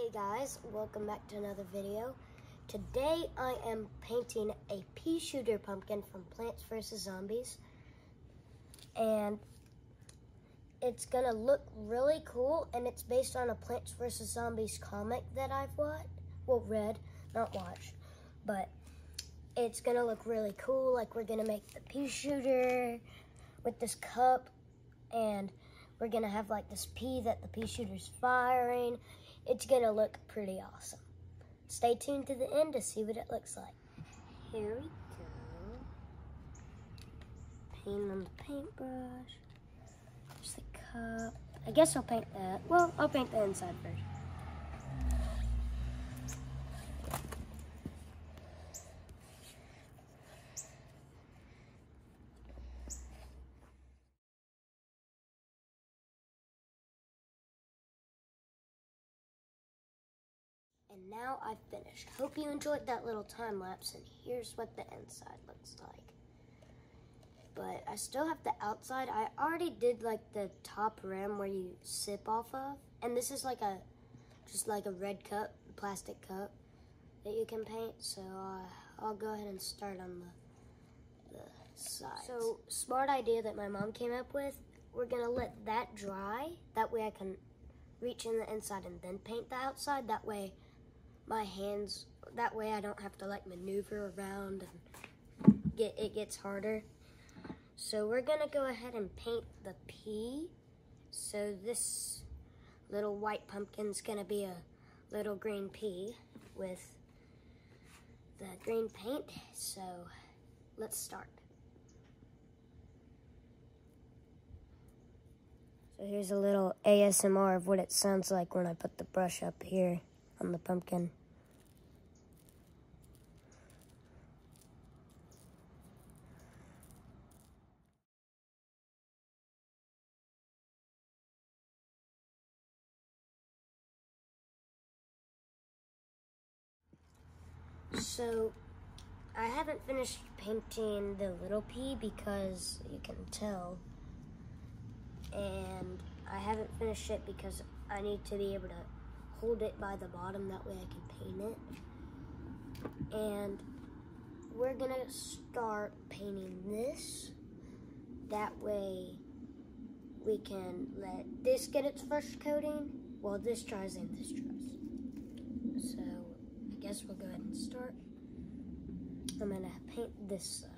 Hey guys, welcome back to another video. Today I am painting a pea shooter pumpkin from Plants vs. Zombies. And it's gonna look really cool, and it's based on a Plants vs. Zombies comic that I've read, not watched. But it's gonna look really cool. Like, we're gonna make the pea shooter with this cup, and we're gonna have like this pea that the pea shooter's firing. It's gonna look pretty awesome. Stay tuned to the end to see what it looks like. Here we go. Paint on the paintbrush. There's the cup. I guess I'll paint that. Well, I'll paint the inside first. And now I've finished. Hope you enjoyed that little time lapse, and here's what the inside looks like. But I still have the outside. I already did like the top rim where you sip off of, and this is like just like a red cup, plastic cup that you can paint. So I'll go ahead and start on the sides. So, smart idea that my mom came up with. We're gonna let that dry. That way I can reach in the inside and then paint the outside. That way I don't have to like maneuver around and it gets harder. So we're gonna go ahead and paint the pea. So this little white pumpkin's gonna be a little green pea with the green paint. So let's start. So here's a little ASMR of what it sounds like when I put the brush up here on the pumpkin. So I haven't finished painting the little pea because you can tell, and I haven't finished it because I need to be able to hold it by the bottom, that way I can paint it. And we're gonna start painting this. That way we can let this get its first coating while this dries and this dries. So I guess we'll go ahead and start. I'm gonna paint this side.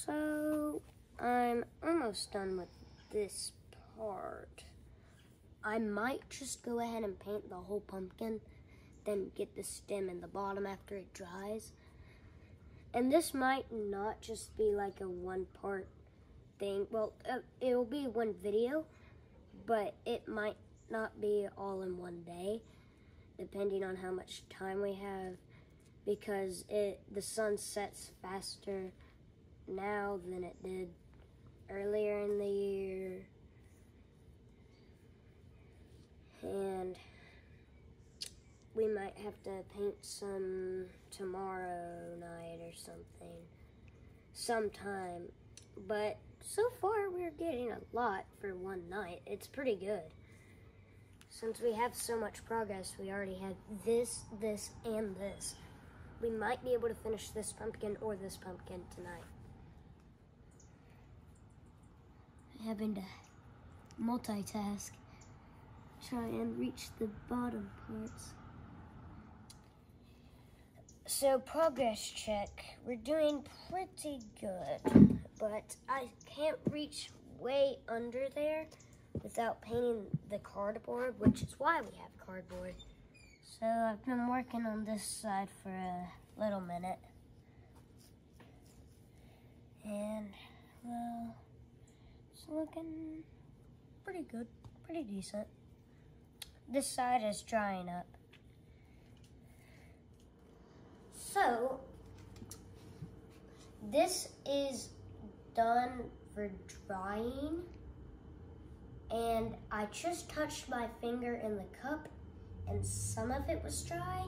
So I'm almost done with this part. I might just go ahead and paint the whole pumpkin, then get the stem and the bottom after it dries. And this might not just be like a one-part thing. Well, it'll be one video, but it might not be all in one day, depending on how much time we have, because the sun sets faster now than it did earlier in the year. And we might have to paint some tomorrow night or something, sometime. But so far we're getting a lot for one night. It's pretty good. Since we have so much progress, we already had this, and this. We might be able to finish this pumpkin or this pumpkin tonight. Having to multitask, try and reach the bottom parts. So, progress check. We're doing pretty good, but I can't reach way under there without painting the cardboard, which is why we have cardboard. So I've been working on this side for a little minute, and well, it's looking pretty good, pretty decent. This side is drying up. So, this is done for drying. And I just touched my finger in the cup and some of it was dry,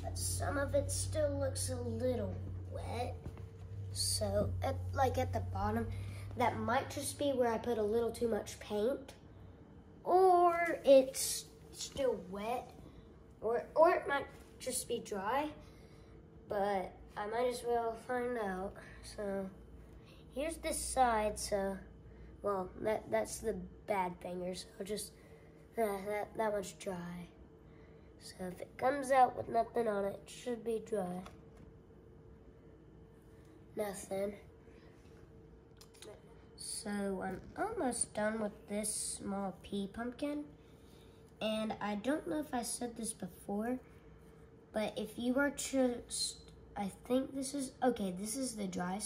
but some of it still looks a little wet. So, like at the bottom, that might just be where I put a little too much paint, or it's still wet, or it might just be dry, but I might as well find out. So, here's this side, so, well, that's the bad finger, so just, that one's dry. So if it comes out with nothing on it, it should be dry. Nothing. So I'm almost done with this small pea pumpkin. And I don't know if I said this before, but if you were to, I think this is, okay, this is the dry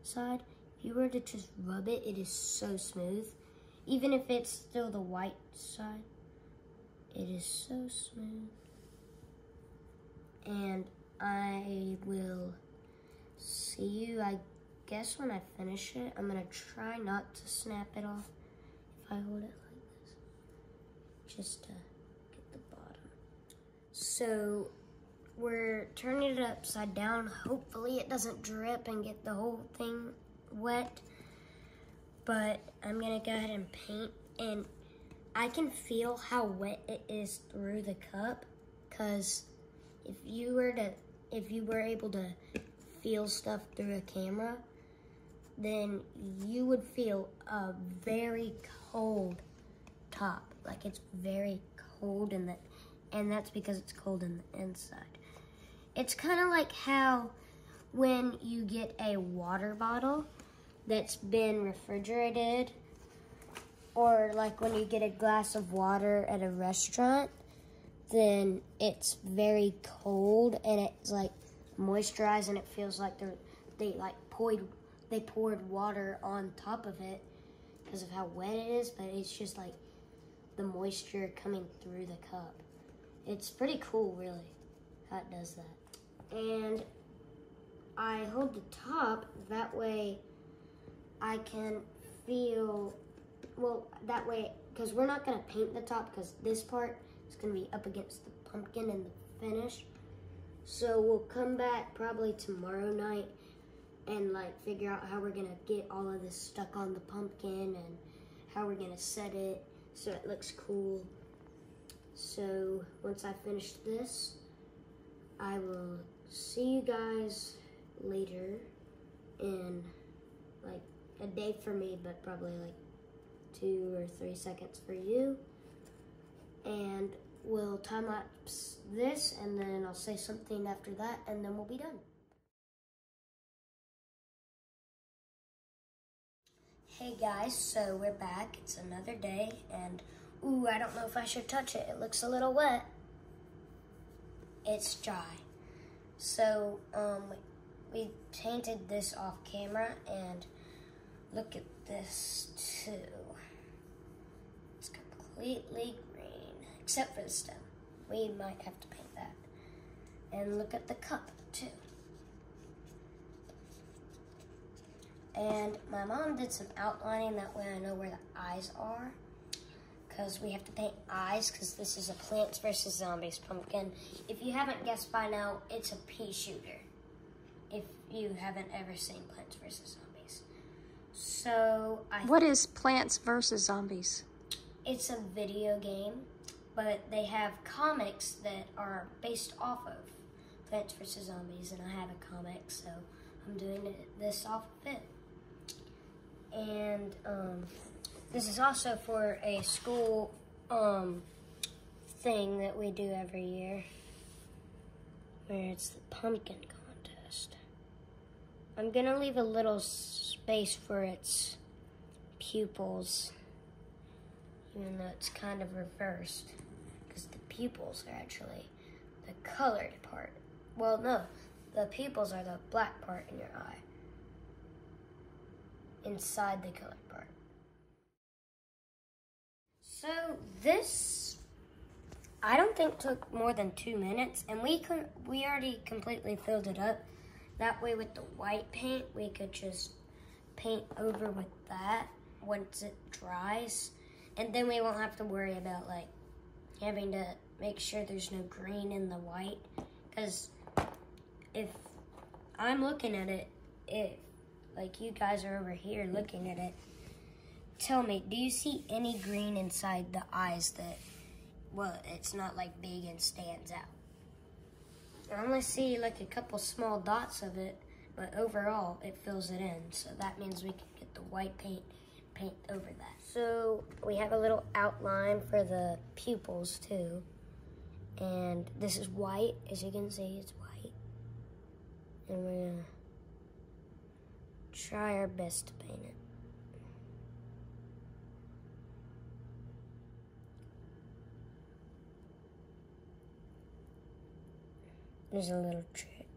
side. If you were to just rub it, it is so smooth. Even if it's still the white side, it is so smooth. And I will see you, I guess, when I finish it. I'm gonna try not to snap it off if I hold it like this, just to get the bottom. So we're turning it upside down. Hopefully it doesn't drip and get the whole thing wet. But I'm gonna go ahead and paint, and I can feel how wet it is through the cup, because if you were able to feel stuff through a camera, then you would feel a very cold top. Like it's very cold and that's because it's cold in the inside. It's kind of like how when you get a water bottle that's been refrigerated, or like when you get a glass of water at a restaurant, then it's very cold and it's like moisturized and it feels like they poured water on top of it because of how wet it is, but it's just like the moisture coming through the cup. It's pretty cool, really, how it does that. And I hold the top, that way I can feel, well, that way, because we're not going to paint the top because this part is going to be up against the pumpkin and the finish. So we'll come back probably tomorrow night and like figure out how we're going to get all of this stuck on the pumpkin and how we're going to set it so it looks cool. So once I finish this, I will see you guys later in like a day for me, but probably like 2 or 3 seconds for you. And we'll time lapse this, and then I'll say something after that, and then we'll be done. Hey guys, so we're back. It's another day, and ooh, I don't know if I should touch it. It looks a little wet. It's dry. So, we painted this off camera, and look at this too. It's completely green, except for the stem. We might have to paint that. And look at the cup too. And my mom did some outlining, that way I know where the eyes are. Because we have to paint eyes, because this is a Plants vs. Zombies pumpkin. If you haven't guessed by now, it's a pea shooter. If you haven't ever seen Plants vs. Zombies. So, what is Plants vs. Zombies? It's a video game, but they have comics that are based off of Plants vs. Zombies, and I have a comic, so I'm doing this off of it. And this is also for a school thing that we do every year, where it's the pumpkin contest. I'm gonna leave a little space for its pupils, even though it's kind of reversed, because the pupils are actually the colored part. Well, no, the pupils are the black part in your eye, inside the colored part. So this, I don't think took more than 2 minutes, and we already completely filled it up. That way with the white paint, we could just paint over with that once it dries. And then we won't have to worry about like having to make sure there's no green in the white. Because if I'm looking at it, if like you guys are over here looking at it, tell me, do you see any green inside the eyes that, well, it's not like big and stands out? I only see like a couple small dots of it, but overall it fills it in. So that means we can get the white paint over that. So we have a little outline for the pupils too. And this is white, as you can see, it's white. And we're gonna try our best to paint it. There's a little trick.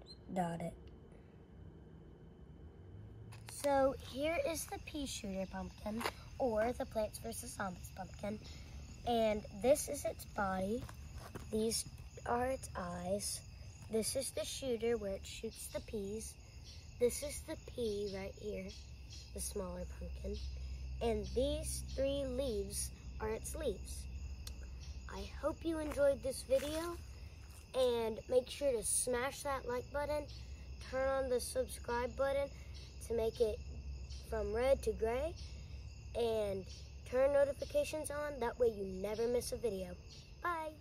Just dot it. So here is the pea shooter pumpkin, or the Plants vs. Zombies pumpkin. And this is its body. These are its eyes. This is the shooter where it shoots the peas. This is the pea right here, the smaller pumpkin. And these 3 leaves are its leaves. I hope you enjoyed this video. And make sure to smash that like button, turn on the subscribe button to make it from red to gray, and turn notifications on, that way you never miss a video. Bye!